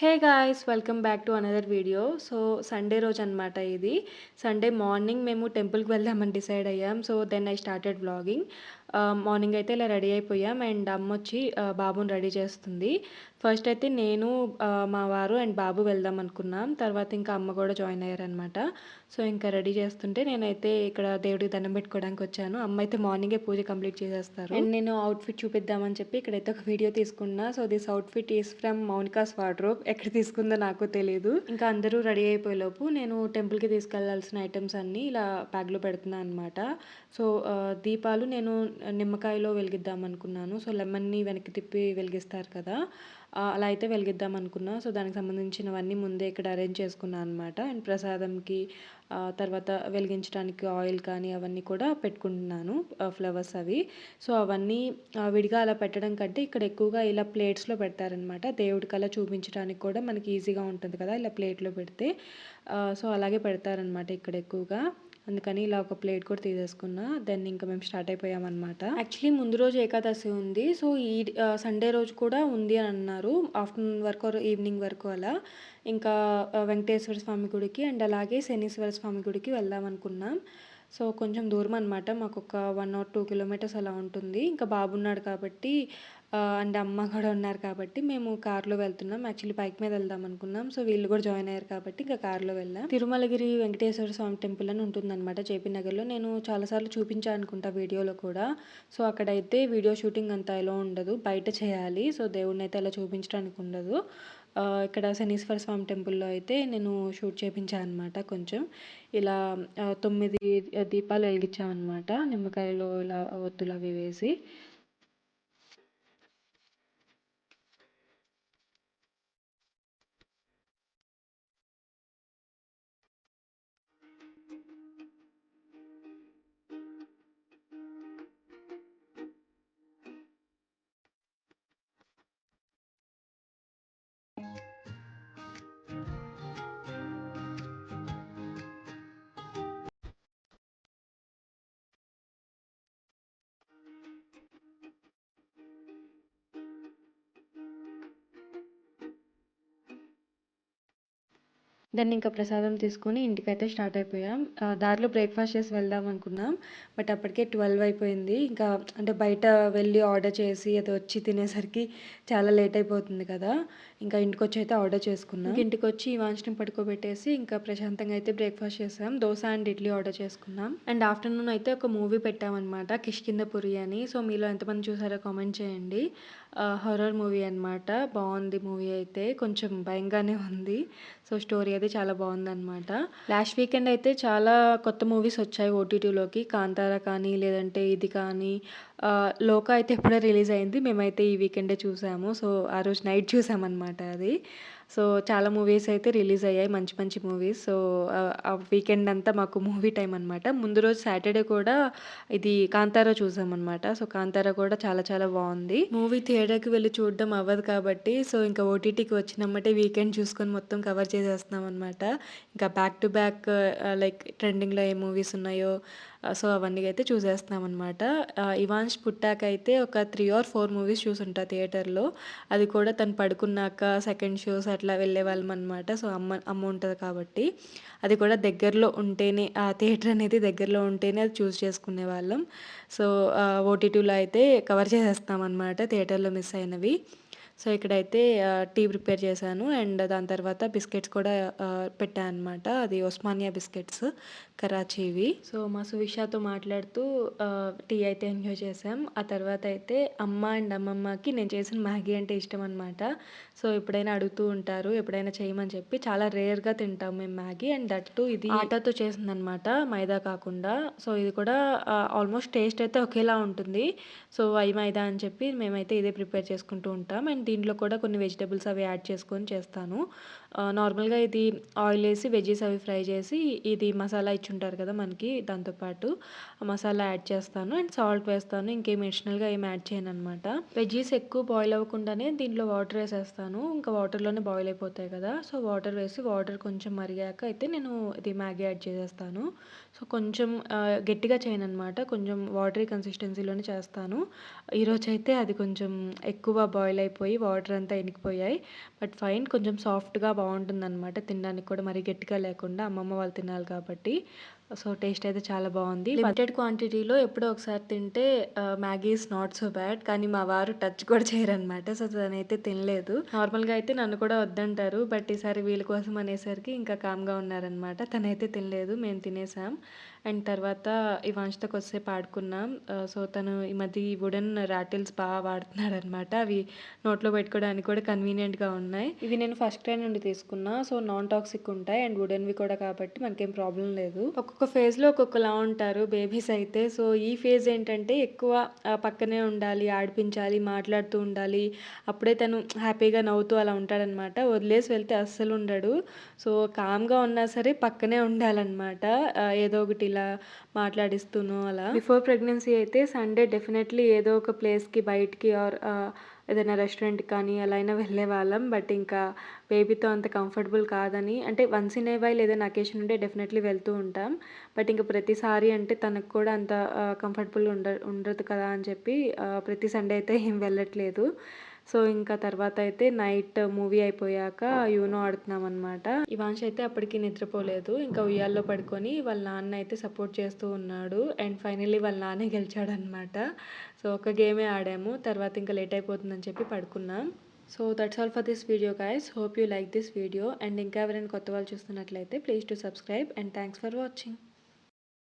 Hey guys welcome back to another video. Sunday రోజు అనమాట ఇది. సండే మార్నింగ్ మేము టెంపుల్కి వెళ్దామని డిసైడ్ అయ్యాం. Then I started vlogging. Morning అయితే ఇలా రెడీ అయిపోయాం అండ్ అమ్మ వచ్చి బాబుని రెడీ చేస్తుంది. ఫస్ట్ అయితే నేను, మా వారు అండ్ బాబు వెళ్దాం అనుకున్నాం. తర్వాత ఇంకా అమ్మ కూడా జాయిన్ అయ్యారనమాట. ఇంకా రెడీ చేస్తుంటే నేనైతే ఇక్కడ దేవుడికి దండం పెట్టుకోవడానికి వచ్చాను. అమ్మ అయితే మార్నింగే పూజ కంప్లీట్ చేసేస్తారు అండ్ నేను అవుట్ఫిట్ చూపిద్దామని చెప్పి ఇక్కడైతే ఒక వీడియో తీసుకున్నా. This outfit is from Mounika's wardrobe. ఎక్కడ తీసుకుందో నాకు తెలియదు. ఇంకా అందరూ రెడీ అయిపోయేలోపు నేను టెంపుల్కి తీసుకెళ్లాల్సిన ఐటమ్స్ అన్నీ ఇలా బ్యాగ్లో పెడుతున్నాను అనమాట. దీపాలు నేను నిమ్మకాయలో వెలిగిద్దాం అనుకున్నాను. లెమన్ని వెనక్కి తిప్పి వెలిగిస్తారు కదా, అలా అయితే వెలిగిద్దాం అనుకున్నా. దానికి సంబంధించినవన్నీ ముందే ఇక్కడ అరేంజ్ చేసుకున్నాను అనమాట. అండ్ ప్రసాదంకి తర్వాత వెలిగించడానికి ఆయిల్ కానీ అవన్నీ కూడా పెట్టుకుంటున్నాను, ఫ్లవర్స్ అవి. అవన్నీ విడిగా అలా పెట్టడం కంటే ఇక్కడ ఎక్కువగా ఇలా ప్లేట్స్లో పెడతారనమాట. దేవుడికి అలా చూపించడానికి కూడా మనకి ఈజీగా ఉంటుంది కదా ఇలా ప్లేట్లో పెడితే. అలాగే పెడతారనమాట ఇక్కడ ఎక్కువగా. అందుకని ఇలా ఒక ప్లేట్ కూడా తీసేసుకున్నా. దెన్ ఇంకా మేము స్టార్ట్ అయిపోయామన్నమాట. యాక్చువల్లీ ముందు రోజు ఏకాదశి ఉంది. సండే రోజు కూడా ఉంది అని అన్నారు. ఆఫ్టర్నూన్ వరకు ఆర్ ఈవినింగ్ వరకు అలా. ఇంకా వెంకటేశ్వర స్వామి గుడికి అండ్ అలాగే శనీశ్వర స్వామి గుడికి వెళ్దాం అనుకున్నాం. కొంచెం దూరం అనమాట. మాకు ఒక 1 or 2 కిలోమీటర్స్ అలా ఉంటుంది. ఇంకా బాబు ఉన్నాడు కాబట్టి అండ్ అమ్మ కూడా ఉన్నారు కాబట్టి మేము కార్లో వెళ్తున్నాం. యాక్చువల్లీ బైక్ మీద వెళ్దాం అనుకున్నాం. వీళ్ళు కూడా జాయిన్ అయ్యారు కాబట్టి ఇంకా కార్లో వెళ్ళాం. తిరుమలగిరి వెంకటేశ్వర స్వామి టెంపుల్ అని ఉంటుందన్నమాట జేపీ నగర్లో. నేను చాలాసార్లు చూపించాను అనుకుంటా వీడియోలో కూడా. అక్కడైతే వీడియో షూటింగ్ అంత ఎలా ఉండదు, బయట చేయాలి. దేవుడిని అయితే అలా చూపించడానికి ఉండదు. ఇక్కడ శనీశ్వర స్వామి టెంపుల్లో అయితే నేను షూట్ చేయించాను అనమాట. కొంచెం ఇలా 9 దీపాలు వెలిగించామన్నమాట, నిమ్మకాయలో ఇలా ఒత్తులు అవి వేసి. దాన్ని ఇంకా ప్రసాదం తీసుకొని ఇంటికైతే స్టార్ట్ అయిపోయాం. దారిలో బ్రేక్ఫాస్ట్ చేసి వెళ్దాం అనుకున్నాం. బట్ అప్పటికే 12 అయిపోయింది. ఇంకా అంటే బయట వెళ్ళి ఆర్డర్ చేసి అది వచ్చి తినేసరికి చాలా లేట్ అయిపోతుంది కదా. ఇంకా ఇంటికొచ్చి అయితే ఆర్డర్ చేసుకున్నాం. ఇంటికి వచ్చి ఇవాంష్ని పడుకోబెట్టేసి ఇంకా ప్రశాంతంగా అయితే బ్రేక్ఫాస్ట్ చేసాం. దోశ అండ్ ఇడ్లీ ఆర్డర్ చేసుకున్నాం. అండ్ ఆఫ్టర్నూన్ అయితే ఒక మూవీ పెట్టామన్నమాట, కిష్కింధపురి అని. మీలో ఎంతమంది చూసారో కామెంట్ చేయండి. హారర్ మూవీ అనమాట. బాగుంది మూవీ అయితే, కొంచెం భయంగానే ఉంది. స్టోరీ అయితే చాలా బాగుందన్నమాట. లాస్ట్ వీకెండ్ అయితే చాలా కొత్త మూవీస్ వచ్చాయి ఓటీటీలోకి. కాంతారా కానీ లేదంటే ఇది కానీ. లోక అయితే ఎప్పుడో రిలీజ్ అయింది, మేమైతే ఈ వీకెండే చూసాము. ఆ రోజు నైట్ చూసామన్నమాట అది. చాలా మూవీస్ అయితే రిలీజ్ అయ్యాయి, మంచి మంచి మూవీస్. ఆ వీకెండ్ అంతా మాకు మూవీ టైం అనమాట. ముందు రోజు సాటర్డే కూడా ఇది కాంతారా చూసామన్నమాట. కాంతారా కూడా చాలా చాలా బాగుంది. మూవీ థియేటర్కి వెళ్ళి చూడడం అవ్వదు కాబట్టి ఇంకా ఓటీటీకి వచ్చినమ్మటే వీకెండ్ చూసుకొని మొత్తం కవర్ చేసేస్తున్నాం అనమాట. ఇంకా బ్యాక్ టు బ్యాక్ లైక్ ట్రెండింగ్లో ఏ మూవీస్ ఉన్నాయో అవన్నీ అయితే చూసేస్తున్నాం అనమాట. ఇవాన్ష్ పుట్టాక అయితే ఒక 3 or 4 మూవీస్ చూసుంటా థియేటర్లో. అది కూడా తను పడుకున్నాక సెకండ్ షోస్ అట్లా వెళ్ళేవాళ్ళం అనమాట. అమ్మ ఉంటుంది కాబట్టి అది కూడా దగ్గరలో ఉంటేనే, ఆ థియేటర్ అనేది దగ్గరలో ఉంటేనే అది చూస్ చేసుకునే వాళ్ళం. ఓటీటీలో అయితే కవర్ చేసేస్తాం అనమాట థియేటర్లో మిస్ అయినవి. ఇక్కడైతే టీ ప్రిపేర్ చేశాను అండ్ దాని తర్వాత బిస్కెట్స్ కూడా పెట్టాను అనమాట. అది ఒస్మానియా బిస్కెట్స్, కరాచీవి. మా సువిషాతో మాట్లాడుతూ టీ అయితే ఎంజాయ్ చేసాం. ఆ తర్వాత అయితే అమ్మ అండ్ అమ్మమ్మకి నేను చేసిన మ్యాగీ అంటే ఇష్టం అనమాట. ఎప్పుడైనా అడుగుతూ ఉంటారు ఎప్పుడైనా చేయమని చెప్పి. చాలా రేర్గా తింటాం మేము మ్యాగీ. అండ్ దట్టు ఇది ఆటాతో చేసిందనమాట, మైదా కాకుండా. ఇది కూడా ఆల్మోస్ట్ టేస్ట్ అయితే ఒకేలా ఉంటుంది. అవి మైదా అని చెప్పి మేమైతే ఇదే ప్రిపేర్ చేసుకుంటూ ఉంటాం. అండ్ దీంట్లో కూడా కొన్ని వెజిటబుల్స్ అవి యాడ్ చేసుకొని చేస్తాను. నార్మల్గా ఇది ఆయిల్ వేసి వెజ్జీస్ అవి ఫ్రై చేసి ఇది మసాలా ఇచ్చుంటారు కదా మనకి, దాంతోపాటు ఆ మసాలా యాడ్ చేస్తాను అండ్ సాల్ట్ వేస్తాను. ఇంకేం అడిషనల్గా ఏం యాడ్ చేయను అనమాట. వెజ్జీస్ ఎక్కువ బాయిల్ అవ్వకుండానే దీంట్లో వాటర్ వేసేస్తాను. ఇంకా వాటర్లోనే బాయిల్ అయిపోతాయి కదా. వాటర్ వేసి వాటర్ కొంచెం మరిగాక అయితే నేను ఇది మ్యాగీ యాడ్ చేసేస్తాను. కొంచెం గట్టిగా చేయను అనమాట, కొంచెం వాటరీ కన్సిస్టెన్సీలోనే చేస్తాను. ఈరోజు అయితే అది కొంచెం ఎక్కువ బాయిల్ అయిపోయి వాటర్ అంతా ఇనికిపోయాయి. బట్ ఫైన్, కొంచెం సాఫ్ట్‌గా బావుంటుందనమాట. తినడానికి కూడా మరీ గట్టిగా లేకుండా అమ్మమ్మ వాళ్ళు తినాలి కాబట్టి. సో, టేస్ట్ అయితే చాలా బావుంది. లిమిటెడ్ క్వాంటిటీలో ఎప్పుడో ఒకసారి తింటే Maggi is not so bad. కానీ మా వారు టచ్ కూడా చేయరనమాట. సో, తనైతే తినలేదు. నార్మల్‌గా అయితే నన్ను కూడా వద్దంటారు. బట్ ఈసారి వీళ్ళ కోసం అనేసరికి ఇంకా కామ్‌గా ఉన్నారనమాట. తనైతే తినలేదు. మేము తినేసాం. అండ్ తర్వాత ఇవాన్ష్‌తో కొద్దిసేపు ఆడుకున్నాం. సో, తను ఈ మధ్య ఈ వుడెన్ రాటిల్స్ వాడుతున్నాడనమాట. అవి నోట్లో పెట్టుకోవడానికి కూడా కన్వీనియంట్‌గా ఉన్నాయి. ఇవి నేను ఫస్ట్ క్రై నుండి తీసుకున్నా. సో, నాన్ టాక్సిక్ ఉంటాయి. అండ్ వుడెన్‌వి కూడా కాబట్టి మనకేం ప్రాబ్లమ్ లేదు. ఒక్కొక్క ఫేజ్‌లో ఒక్కొక్కలా ఉంటారు బేబీస్ అయితే. సో, ఈ ఫేజ్ ఏంటంటే ఎక్కువ పక్కనే ఉండాలి, ఆడిపించాలి, మాట్లాడుతూ ఉండాలి. అప్పుడే తను హ్యాపీగా నవ్వుతూ అలా ఉంటాడనమాట. వదిలేసి వెళ్తే అస్సలు ఉండడు. సో, కామ్‌గా ఉన్నా సరే పక్కనే ఉండాలనమాట. ఏదో ఒకటి ఇలా మాట్లాడిస్తూనో అలా. బిఫోర్ ప్రెగ్నెన్సీ అయితే సండే డెఫినెట్‌లీ ఏదో ఒక ప్లేస్‌కి బయటికి ఏదైనా రెస్టారెంట్‌కి కానీ అలా అయినా వెళ్ళేవాళ్ళం. బట్ ఇంకా బేబీతో అంత కంఫర్టబుల్ కాదని, అంటే వన్స్ ఇన్ ఏ వైల్ ఏదైనా అకేషన్ ఉంటే డెఫినెట్‌లీ వెళ్తూ ఉంటాం. బట్ ఇంక ప్రతిసారి అంటే తనకు కూడా అంత కంఫర్టబుల్‌గా ఉండదు కదా అని చెప్పి ప్రతి సండే అయితే ఏం వెళ్ళట్లేదు. సో, ఇంకా తర్వాత అయితే నైట్ మూవీ అయిపోయాక యూనో ఆడుతున్నామనమాట. ఇవాన్ష్ అయితే అప్పటికి నిద్రపోలేదు. ఇంకా ఉయ్యాల్లో పడుకొని వాళ్ళ నాన్న అయితే సపోర్ట్ చేస్తూ ఉన్నాడు. అండ్ ఫైనల్లీ వాళ్ళ నాన్నే గెలిచాడనమాట. సో, ఒక గేమే ఆడాము. తర్వాత ఇంకా లేట్ అయిపోతుందని చెప్పి పడుకున్నాం. So, that's all for this video guys. Hope you like this video. And ఇంకా ఎవరైనా కొత్త వాళ్ళు చూస్తున్నట్లయితే please to subscribe. And thanks for watching.